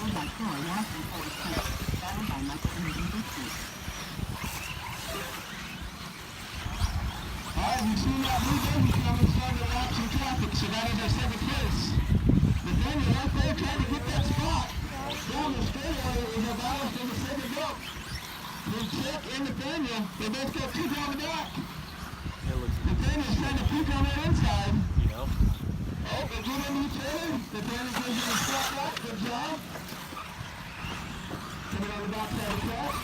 Followed by Troy Watson for the 10th, followed by Michael new baby coming starting to lock some traffic, so that is our second place. Nathaniel right there trying to get that spot. Down the straightaway is our ballast in the second book. Then Chip and Nathaniel, they both got two down the back. Nathaniel's trying to peek on that inside. Oh, they get into each other. Nathaniel gives him a spot back. Good job. Coming on the backside of the track.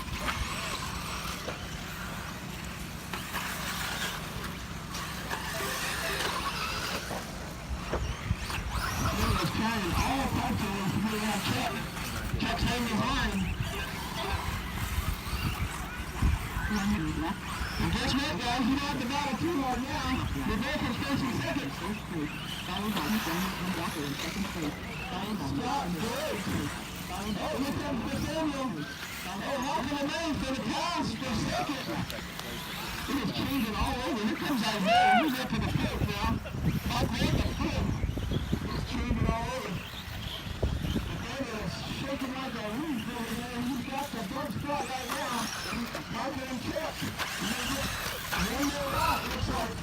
Nathaniel's trying all parts of him to put around Chuck. Chuck's hanging his line. And guess what, guys? You don't have to battle too hard now. We're both in first and second. Scott, great. Oh, here comes Nathaniel. Oh, Malcolm Amain for the pass for second. It is changing all over. Here comes Isaiah. He's up to the fifth now. Up there at the fifth. It's changing all over. Nathaniel is shaking like a leaf over there. He's got the third spot right now. Malcolm and Chip. One more lap, looks like.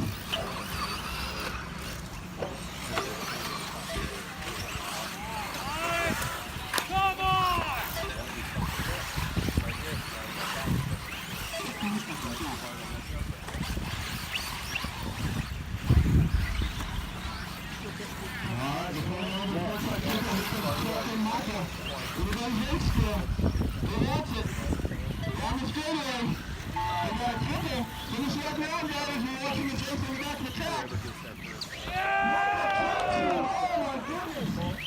Finish up now, guys. You're watching the race in the back of the track. Oh, my goodness.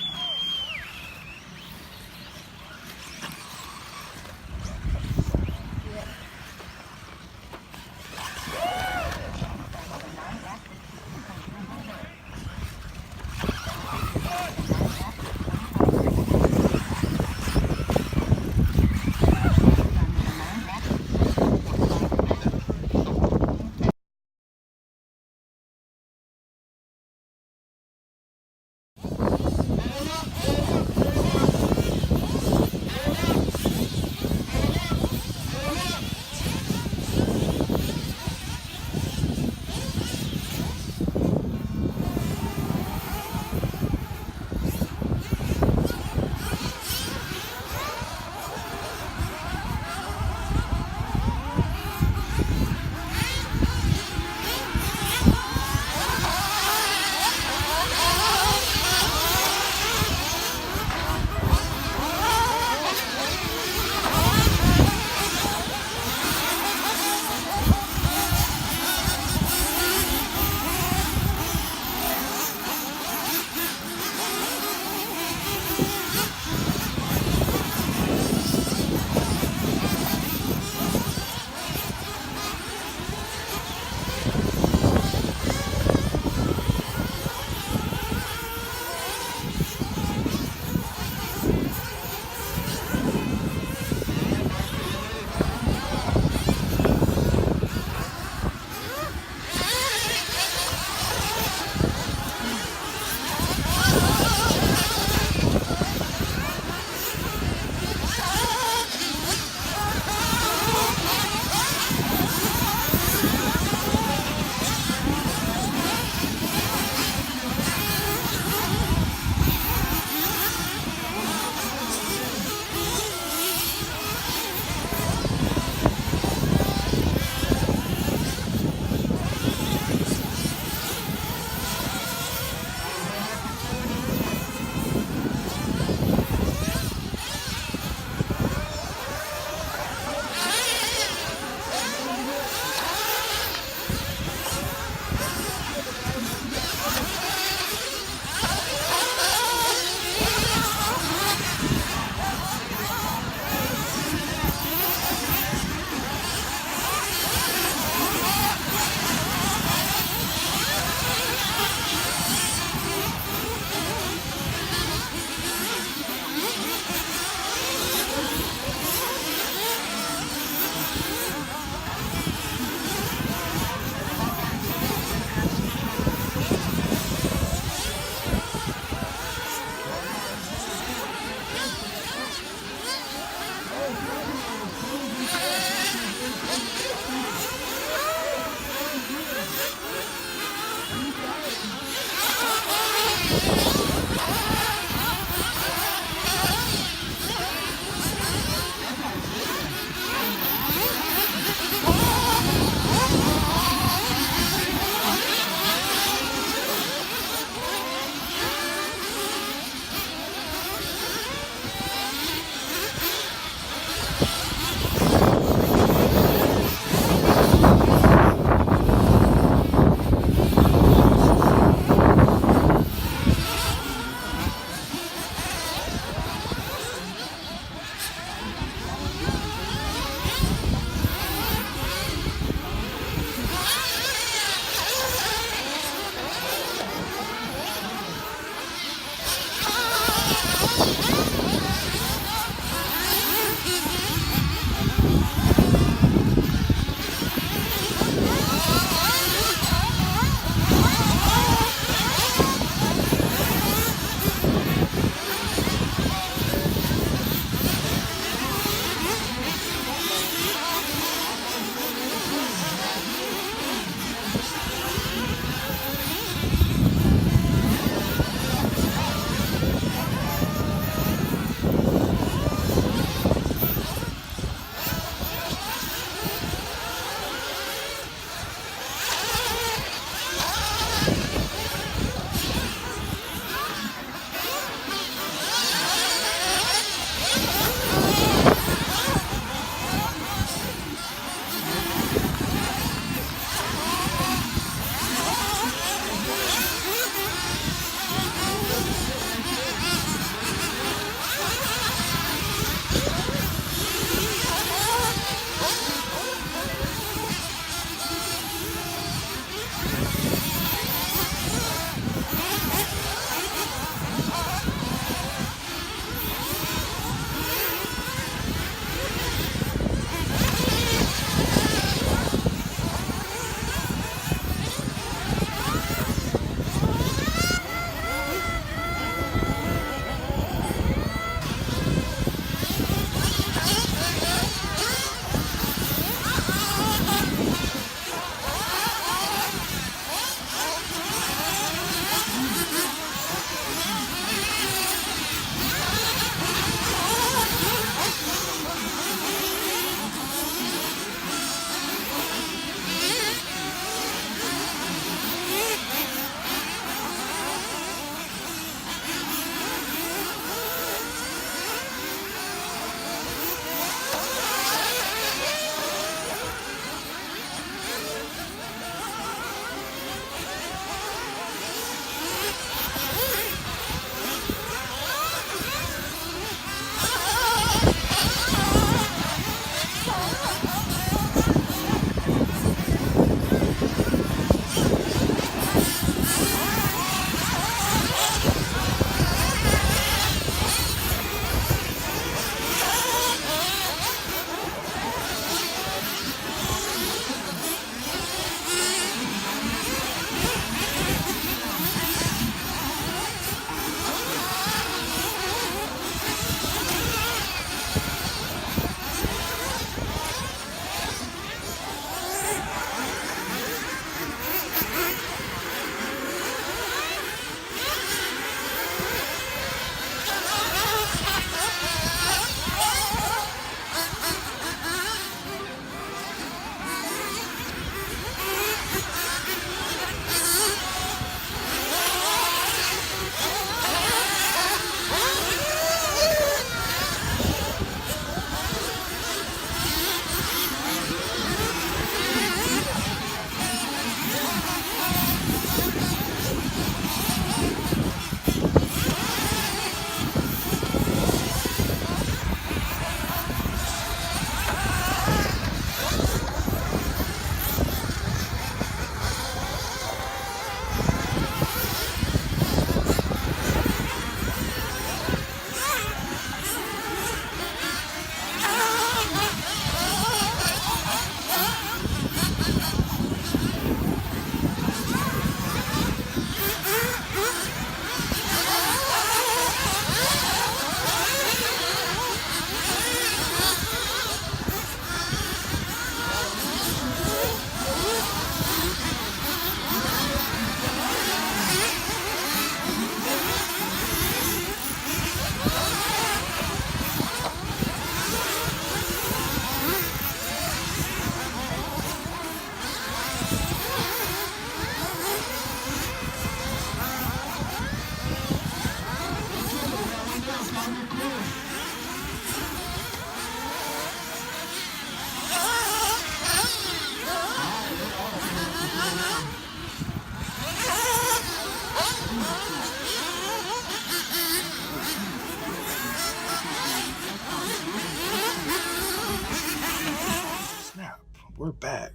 we're back.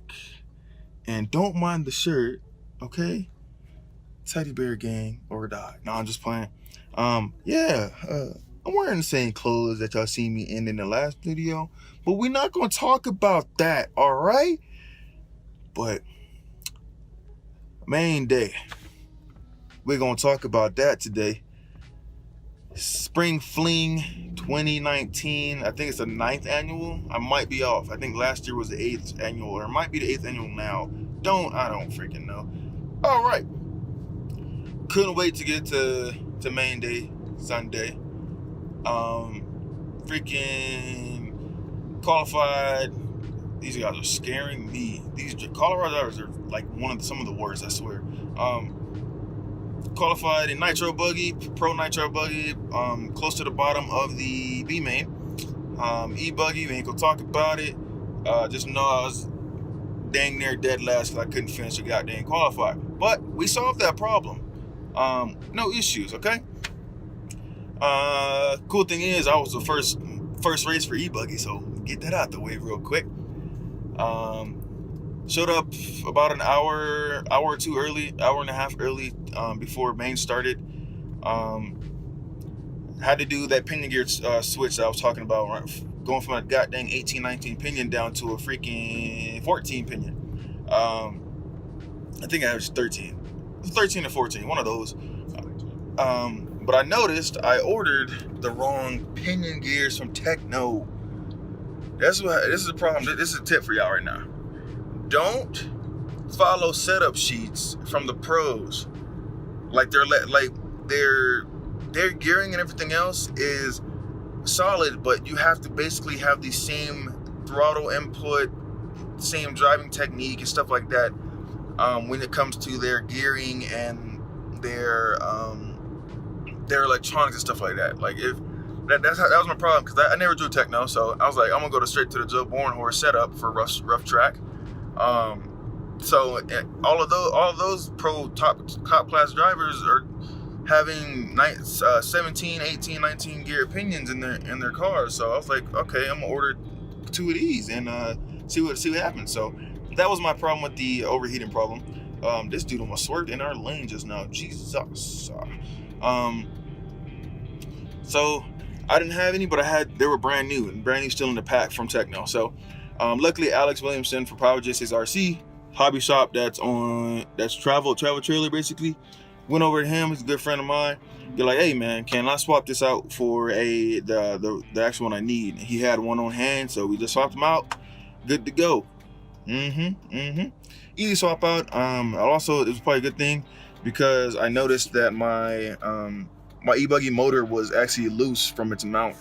And don't mind the shirt, okay? Teddy bear gang or die. No, I'm just playing. Yeah, I'm wearing the same clothes that y'all seen me in the last video, but we're not gonna talk about that, all right? But main day, we're gonna talk about that today. Spring Fling 2019. I think it's the 9th annual. I might be off. I think last year was the 8th annual, or it might be the 8th annual now. I don't freaking know. All right. Couldn't wait to get to main day Sunday. Freaking qualified. These guys are scaring me. These Colorado drivers are like some of the worst, I swear. Qualified in nitro buggy, pro nitro buggy, close to the bottom of the B main. E-buggy, we ain't gonna talk about it. Just know I was dang near dead last because I couldn't finish the goddamn qualified. But we solved that problem. No issues, okay? Cool thing is I was the first race for e-buggy, so get that out the way real quick. Showed up about an hour or two early, hour and a half early, before main started. Had to do that pinion gear switch that I was talking about, going from a goddamn 18-19 pinion down to a freaking 14 pinion. I think I was 13 or 14, one of those. But I noticed I ordered the wrong pinion gears from Techno. This is a problem. This is a tip for y'all right now. Don't follow setup sheets from the pros. Like their gearing and everything else is solid, but you have to basically have the same throttle input, same driving technique and stuff like that when it comes to their gearing and their electronics and stuff like that. Like that was my problem, because I never drew Techno, so I was like, I'm gonna go straight to the Joe Bornhorst setup for rough track. So all of those pro top class drivers are having 17, 18, 19 gear opinions in their cars. So I was like, okay, I'm gonna order 2 of these and see what happens. So that was my problem with the overheating problem. This dude almost swerved in our lane just now. Jesus. So I didn't have any, but they were brand new still in the pack from Techno. So luckily Alex Williamson for Power J6 RC hobby shop that's travel trailer basically, went over to him. He's a good friend of mine. Be like, hey man, can I swap this out for the actual one I need? He had one on hand, so we just swapped them out. Good to go. Easy swap out. Also, it was probably a good thing because I noticed that my e-buggy motor was actually loose from its mount.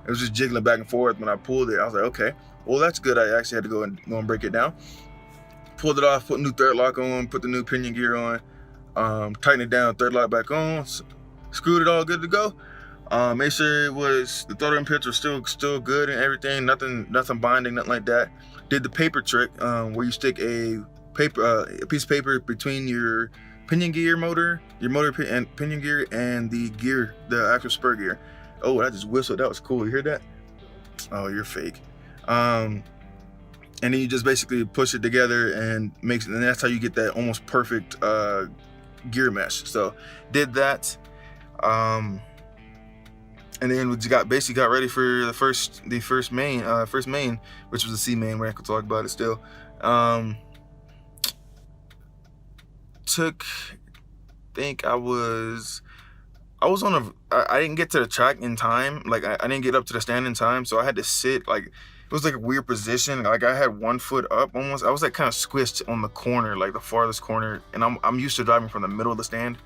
It was just jiggling back and forth when I pulled it. I was like, okay, well that's good. I actually had to go and break it down. Pulled it off, put new third lock on, put the new pinion gear on, tighten it down, third lock back on, screwed it all good to go. Made sure the throttle inputs were still good and everything, nothing binding, nothing like that. Did the paper trick where you stick a piece of paper between your pinion gear motor, and pinion gear and the actual spur gear. Oh, I just whistled. That was cool. You hear that? Oh, you're fake. And then you just basically push it together and that's how you get that almost perfect gear mesh. So did that, and then we got ready for the first main, which was the C main. We're not gonna talk about it still. I think I was on I didn't get to the track in time. Like I didn't get up to the stand in time, so I had to sit like. It was like a weird position. Like I had 1 foot up almost. I was like kind of squished on the corner, like the farthest corner. And I'm used to driving from the middle of the stand.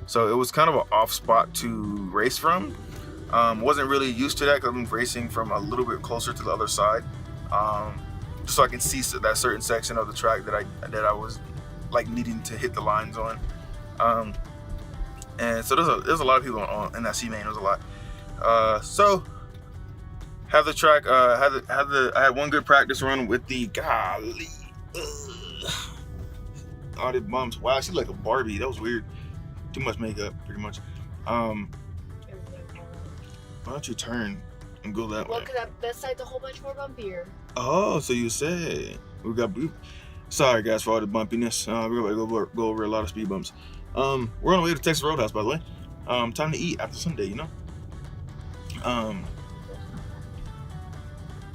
So it was kind of an off spot to race from. Wasn't really used to that because I'm racing from a little bit closer to the other side. Just so I can see that certain section of the track that I was like needing to hit the lines on. And so there's a lot of people in that C main. There was a lot. So have the track. I had one good practice run with the golly. All the bumps. Wow, she like a Barbie. That was weird. Too much makeup, pretty much. Why don't you turn and go that way? Well, because that side's a whole bunch more bumpier. Oh, so you said. Sorry guys for all the bumpiness. We're gonna go over a lot of speed bumps. We're on the way to Texas Roadhouse, by the way. Time to eat after Sunday, you know.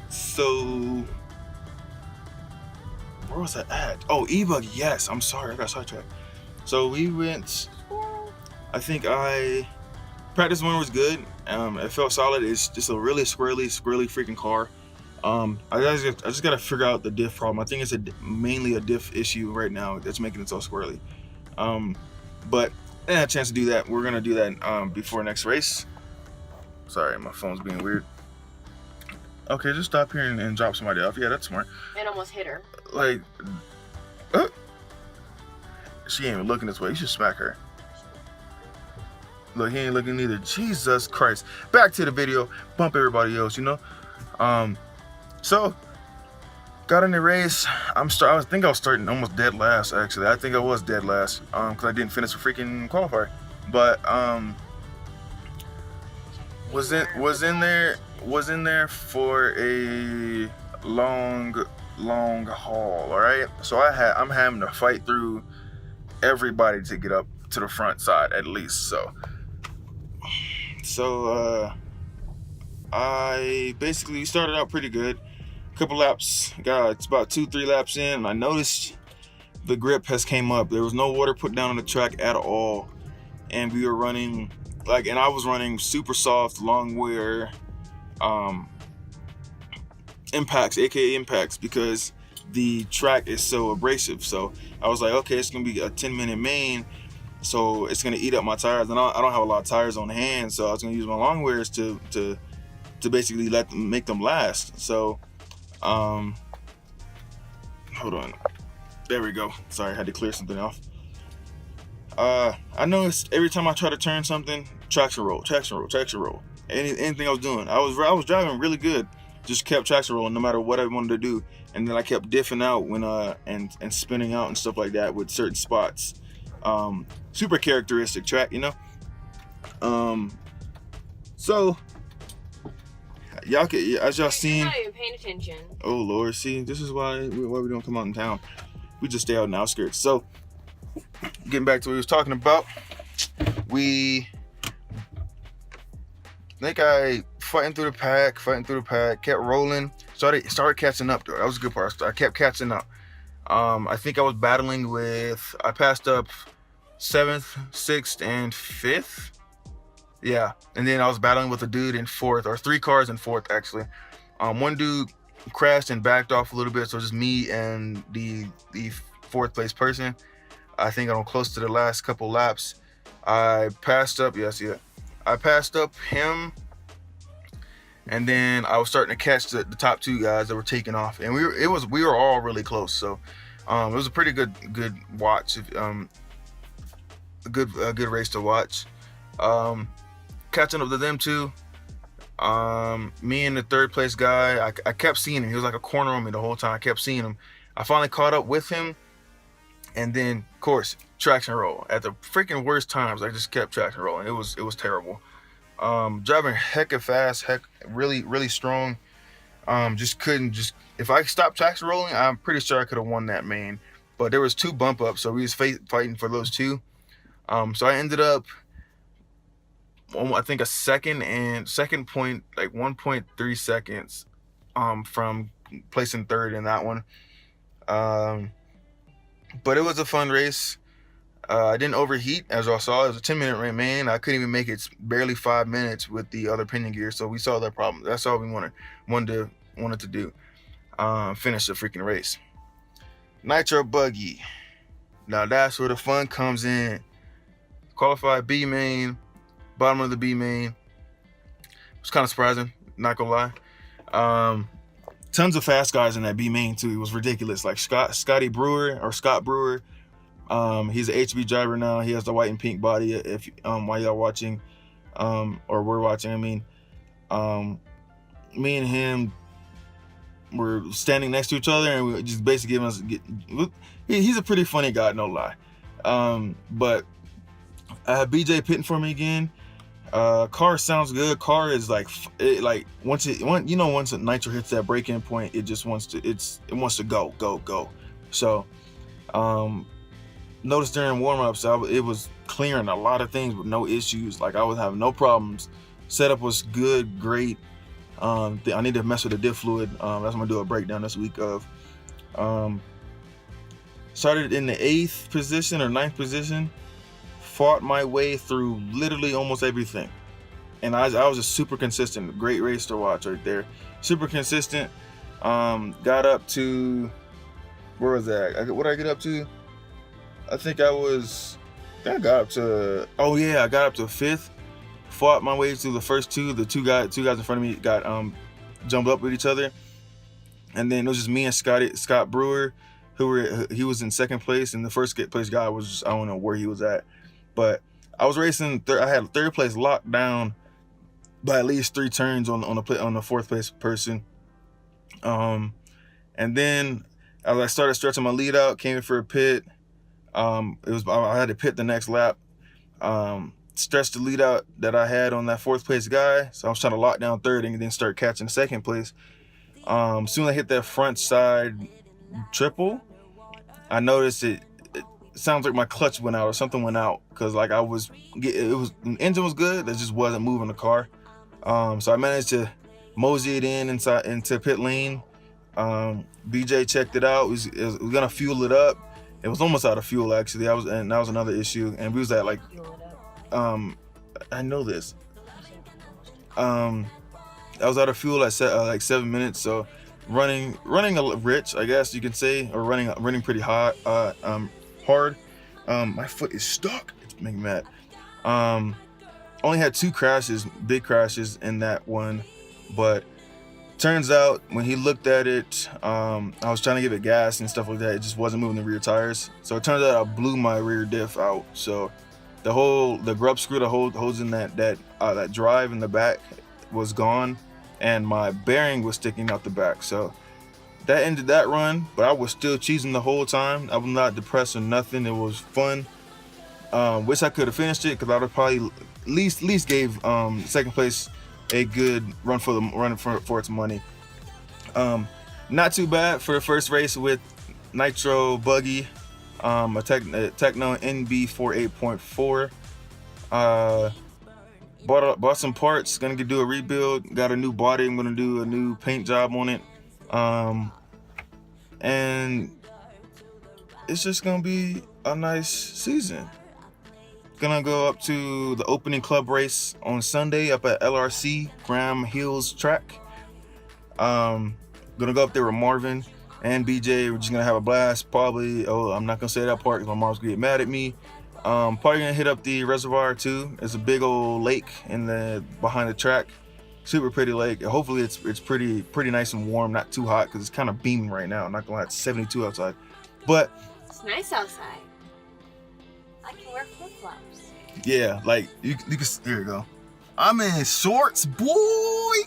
So where was I at? Oh, e-buggy. Yes, I'm sorry, I got sidetracked. So we went. I think practice one was good. It felt solid. It's just a really squirrely freaking car. I just gotta figure out the diff problem. I think it's mainly a diff issue right now that's making it so squirrely. But I didn't have a chance to do that. We're gonna do that before next race. Sorry, my phone's being weird. Okay, just stop here and drop somebody off. Yeah, that's smart. And almost hit her. Like, she ain't even looking this way. You should smack her. Look, he ain't looking either. Jesus Christ. Back to the video. Bump everybody else, you know. So got in the race. I think I was starting almost dead last. Actually, I think I was dead last. Because I didn't finish a freaking qualifier. But was in there for a long haul. All right. So I'm having to fight through everybody to get up to the front side at least. So I basically started out pretty good. Couple laps, it's about 2-3 laps in. I noticed the grip has came up. There was no water put down on the track at all, and we were running and I was running super soft long wear impacts, aka impacts, because the track is so abrasive. So I was like, okay, it's gonna be a 10-minute main, so it's gonna eat up my tires, and I don't have a lot of tires on hand, so I was gonna use my long wears to basically make them last. So hold on, there we go. Sorry, I had to clear something off. I noticed every time I try to turn something, traction roll. Anything I was doing, I was driving really good, just kept traction rolling no matter what I wanted to do, and then I kept diffing out when and spinning out and stuff like that with certain spots. Super characteristic track, you know. So y'all can, as y'all seen. You're not even paying attention. Oh Lord, see, this is why we don't come out in town. We just stay out in the outskirts. So getting back to what we was talking about, I think I fighting through the pack, kept rolling, started catching up though. That was a good part. I kept catching up. I think I was battling with, I passed up 7th, 6th, and 5th. Yeah, and then I was battling with a dude in 4th, or 3 cars in 4th actually. One dude crashed and backed off a little bit, so just me and the 4th place person. I think I'm close to the last couple laps. I passed up, I passed up him, and then I was starting to catch the top 2 guys that were taking off, and we were all really close. So it was a pretty good watch. A good race to watch. Catching up to them too. Me and the 3rd place guy, I kept seeing him. He was like a corner on me the whole time. I kept seeing him. I finally caught up with him, and then of course traction roll at the freaking worst times. I just kept traction rolling. It was terrible. Driving hecka fast, really strong. If I stopped traction rolling, I'm pretty sure I could have won that main. But there was 2 bump ups, so we was fighting for those 2. So I ended up, I think a second point, like 1.3 seconds from placing 3rd in that one. But it was a fun race. I didn't overheat, as y'all saw. It was a 10-minute main. I couldn't even make it barely 5 minutes with the other pinion gear, so we saw that problem. That's all we wanted to do. Finish the freaking race. Nitro buggy. Now that's where the fun comes in. Qualified B main, bottom of the B main. It was kind of surprising, not gonna lie. Tons of fast guys in that B main too. It was ridiculous. Like Scott Brewer. He's an HB driver now. He has the white and pink body. If while y'all watching, or we're watching, I mean, me and him were standing next to each other, and we just basically he's a pretty funny guy, no lie. But I had BJ pitting for me again. Car sounds good. Car is like once a nitro hits that break-in point, it just wants to go. So noticed during warm-ups, it was clearing a lot of things with no issues. Like I was having no problems. Setup was good, great. I need to mess with the diff fluid. That's what I'm gonna do a breakdown this week of. Started in the 8th position or 9th position. Fought my way through literally almost everything, and I was just super consistent. Great race to watch right there. Super consistent. Got up to, where was that? What did I get up to? I got up to 5th. Fought my way through the first two. The two guys in front of me got jumped up with each other, and then it was just me and Scott Brewer, he was in 2nd place, and the first place guy was just, I don't know where he was at. But I was racing. I had 3rd place locked down by at least 3 turns on the 4th place person. And then as I started stretching my lead out, came in for a pit. I had to pit the next lap. Stretched the lead out that I had on that 4th place guy. So I was trying to lock down 3rd and then start catching 2nd place. Soon as I hit that front side triple, I noticed it sounds like my clutch went out or something went out, because like the engine was good, it just wasn't moving the car. So I managed to mosey it into pit lane. BJ checked it out. We was gonna fuel it up. It was almost out of fuel actually. And that was another issue. And we was at like, I know this. I was out of fuel at like 7 minutes. So running a rich, I guess you could say, or running pretty hard. My foot is stuck. It's making me mad. Only had 2 big crashes in that one, but turns out when he looked at it, I was trying to give it gas and stuff like that. It just wasn't moving the rear tires. So it turns out I blew my rear diff out. So the grub screw that holds in that drive in the back was gone, and my bearing was sticking out the back. So that ended that run, but I was still cheesing the whole time. I was not depressed or nothing. It was fun. Wish I could have finished it, because I would have probably at least gave 2nd place a good run for its money. Not too bad for the first race with nitro buggy, a Techno NB 48.4. Bought some parts. Gonna do a rebuild. Got a new body. I'm gonna do a new paint job on it. And it's just gonna be a nice season. Gonna go up to the opening club race on Sunday up at LRC Graham Hills track. Gonna go up there with Marvin and BJ. We're just gonna have a blast. Probably, I'm not gonna say that part because my mom's gonna get mad at me. Probably gonna hit up the reservoir too. It's a big old lake behind the track. Super pretty lake. Hopefully it's pretty nice and warm, not too hot, because it's kind of beaming right now. I'm not gonna lie, it's 72 outside, but it's nice outside. I can wear flip-flops. Yeah, like you can. There you go. I'm in shorts, boy. I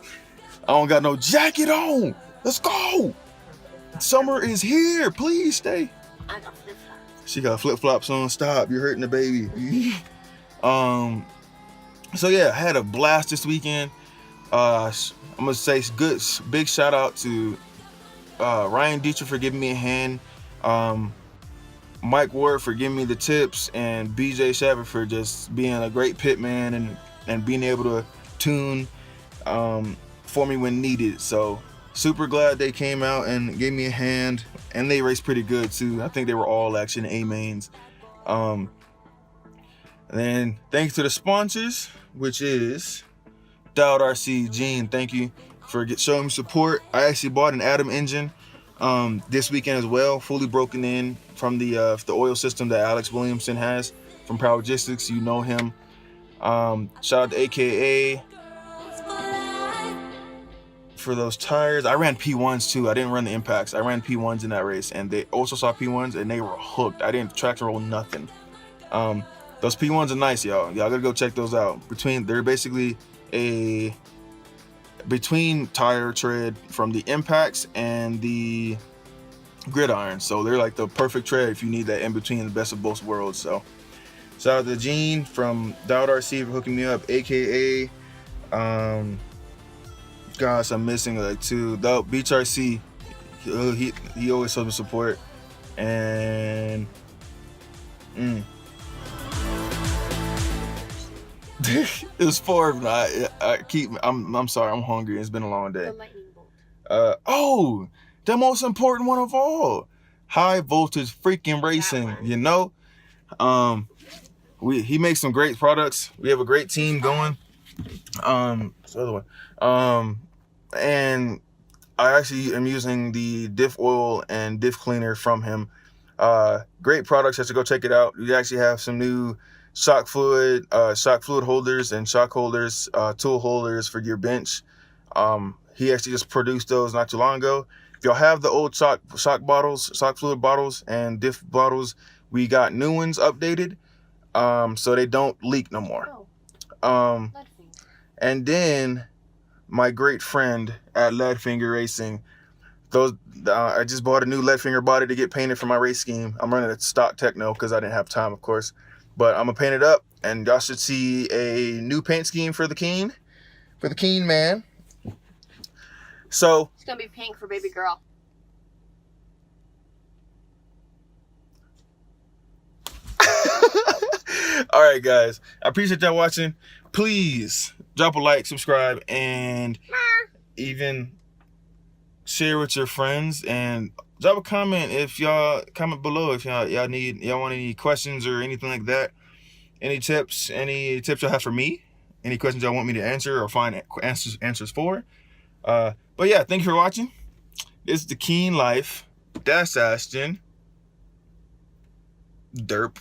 don't got no jacket on. Let's go. Summer is here. Please stay. I got flip-flops. She got flip-flops on. Stop. You're hurting the baby. So yeah, I had a blast this weekend. I'm gonna say big shout out to Ryan Dietrich for giving me a hand, Mike Ward for giving me the tips, and BJ Shabbat for just being a great pit man and being able to tune for me when needed. So super glad they came out and gave me a hand, and they raced pretty good too. I think they were all actually A-mains. And then thanks to the sponsors, which is Dowd RC, Gene, thank you for showing me support. I actually bought an Atom engine this weekend as well, fully broken in from the oil system that Alex Williamson has from Power Logistics. You know him. Shout out to AKA for those tires. I ran P1s too. I didn't run the impacts. I ran P1s in that race, and they also saw P1s and they were hooked. I didn't tractor roll nothing. Those P1s are nice, y'all. Y'all gotta go check those out. They're basically a between tire tread from the impacts and the gridiron. So they're like the perfect tread if you need that in between, the best of both worlds. So Shout out to Gene from Dowd RC for hooking me up, aka gosh, I'm missing like two. The Beach RC, he always shows me support, and it was 4 of them. I'm sorry, I'm hungry. It's been a long day. The lightning bolt. Oh, the most important one of all, high voltage freaking racing. You know, he makes some great products. We have a great team going. What's the other one? And I actually am using the diff oil and diff cleaner from him. Great products. You have to go check it out. We actually have some new shock fluid holders and shock holders, tool holders for your bench. He actually just produced those not too long ago. If y'all have the old shock fluid bottles and diff bottles, we got new ones updated, so they don't leak no more. And then my great friend at Leadfinger Racing, I just bought a new Leadfinger body to get painted for my race scheme. I'm running a stock techno because I didn't have time, of course, but I'm gonna paint it up, and y'all should see a new paint scheme for the Keen man. So It's gonna be pink for baby girl. all right, guys, I appreciate y'all watching. Please drop a like, subscribe, and even share with your friends, and drop a comment if y'all comment below if y'all want any questions or anything like that. Any tips y'all have for me, any questions y'all want me to answer or find answers for. But yeah, thank you for watching. This is the Keen Life. That's Ashton. Derp.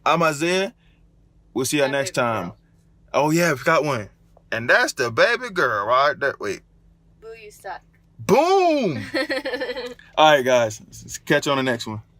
I'm Isaiah. We'll see y'all next time. Oh yeah, I forgot one. And that's the baby girl right there. Wait. Boo, you suck. Boom! All right, guys. Let's catch you on the next one.